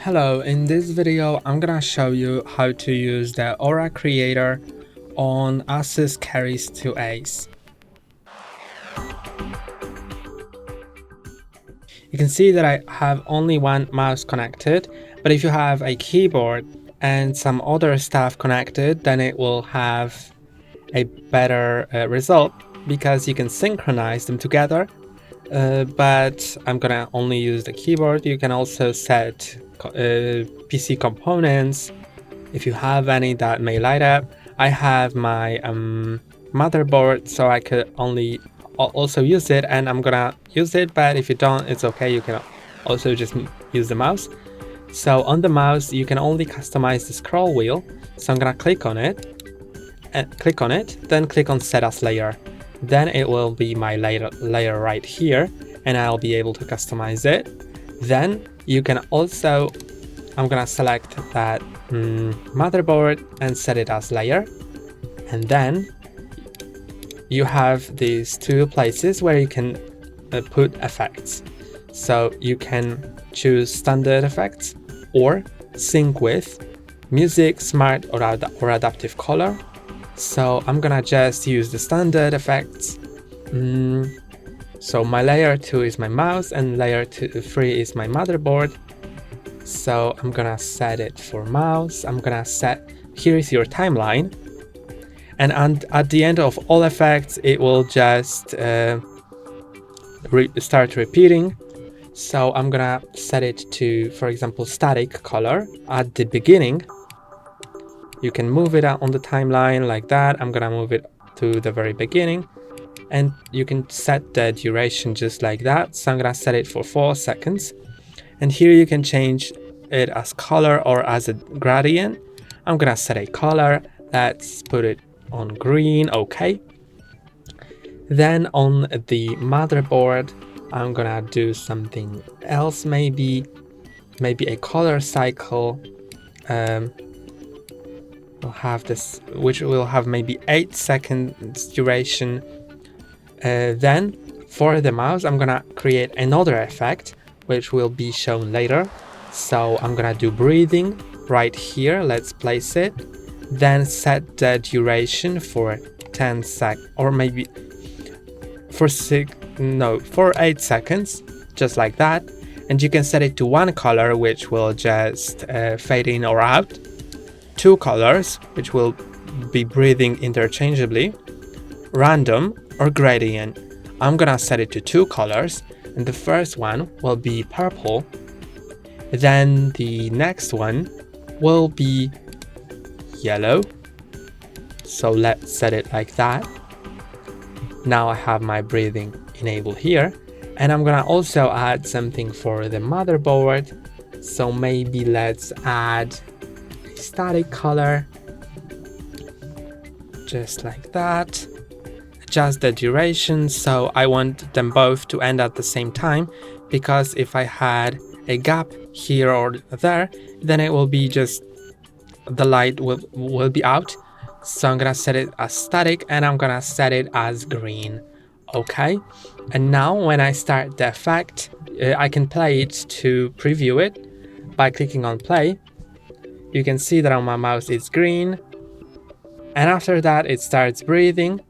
Hello, in this video I'm gonna show you how to use the Aura Creator on ASUS Keris 2As. You can see that I have only one mouse connected, but if you have a keyboard and some other stuff connected, then it will have a better result because you can synchronize them together. But I'm gonna only use the keyboard. You can also set PC components if you have any that may light up. I have my motherboard, so I could only also use it, and I'm gonna use it, but if you don't, it's okay. You can also just use the mouse. So on the mouse you can only customize the scroll wheel, so I'm gonna click on it, then click on set as layer. Then it will be my layer right here, and I'll be able to customize it. Then you can also, I'm gonna select that motherboard and set it as layer, and then you have these two places where you can put effects. So you can choose standard effects or sync with, music, smart, or adaptive color. So I'm gonna just use the standard effects. So my layer 2 is my mouse and layer 3 is my motherboard. So I'm gonna set it for mouse. I'm gonna set, here is your timeline. And at the end of all effects, it will just start repeating. So I'm gonna set it to, for example, static color at the beginning. You can move it on the timeline like that. I'm gonna move it to the very beginning, and you can set the duration just like that. So I'm gonna set it for 4 seconds, and here you can change it as color or as a gradient. I'm gonna set a color. Let's put it on green. Okay. Then on the motherboard, I'm gonna do something else, maybe a color cycle. We'll have this, which will have maybe 8 seconds duration. Then for the mouse, I'm gonna create another effect, which will be shown later. So I'm gonna do breathing right here. Let's place it. Then set the duration for 10 seconds, or maybe for 8 seconds, just like that. And you can set it to one color, which will just fade in or out. 2 colors, which will be breathing interchangeably, random, or gradient. I'm gonna set it to 2 colors, and the first one will be purple. Then the next one will be yellow. So let's set it like that. Now I have my breathing enabled here, and I'm gonna also add something for the motherboard. So maybe let's add a static color, just like that. Adjust the duration, so I want them both to end at the same time, because if I had a gap here or there, then it will be just, the light will be out. So I'm gonna set it as static, and I'm gonna set it as green. Okay, and now when I start the effect, I can play it to preview it by clicking on play. You can see that on my mouse it's green, and after that it starts breathing,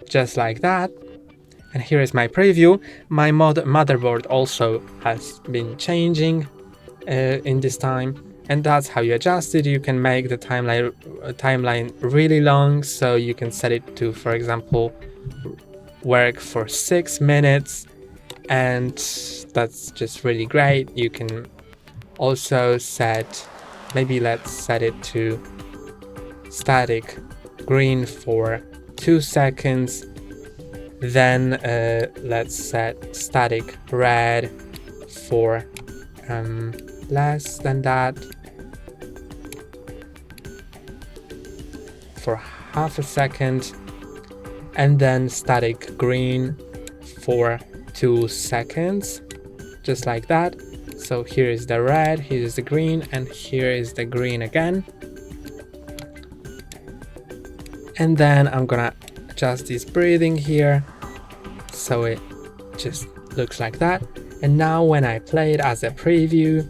just like that. And here is my preview. My motherboard also has been changing in this time, and that's how you adjust it. You can make the timeline really long, so you can set it to, for example, work for 6 minutes, and that's just really great. You can also set, maybe let's set it to static green for 2 seconds. Then let's set static red for less than that, for half a second, and then static green for 2 seconds, just like that. So here is the red, here is the green, and here is the green again. And then I'm gonna adjust this breathing here, so it just looks like that. And now when I play it as a preview,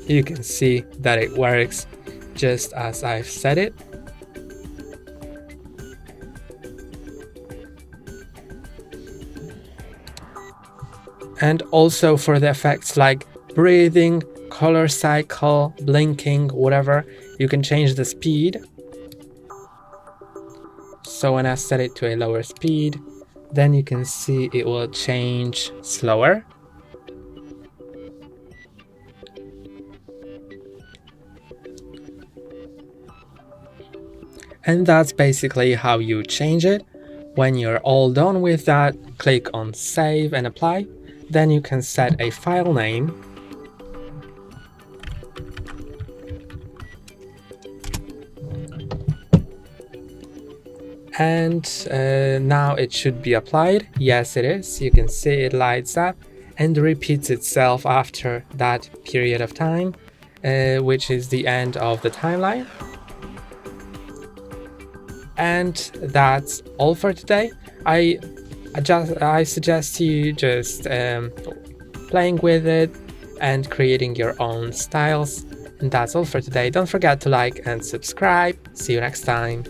You can see that it works just as I've set it. And also for the effects like breathing, color cycle, blinking, whatever, you can change the speed. So when I set it to a lower speed, then you can see it will change slower. And that's basically how you change it. When you're all done with that, click on Save and Apply. Then you can set a file name. And now it should be applied. Yes, it is. You can see it lights up and repeats itself after that period of time, which is the end of the timeline. And that's all for today. I suggest you just playing with it and creating your own styles. And that's all for today. Don't forget to like and subscribe. See you next time.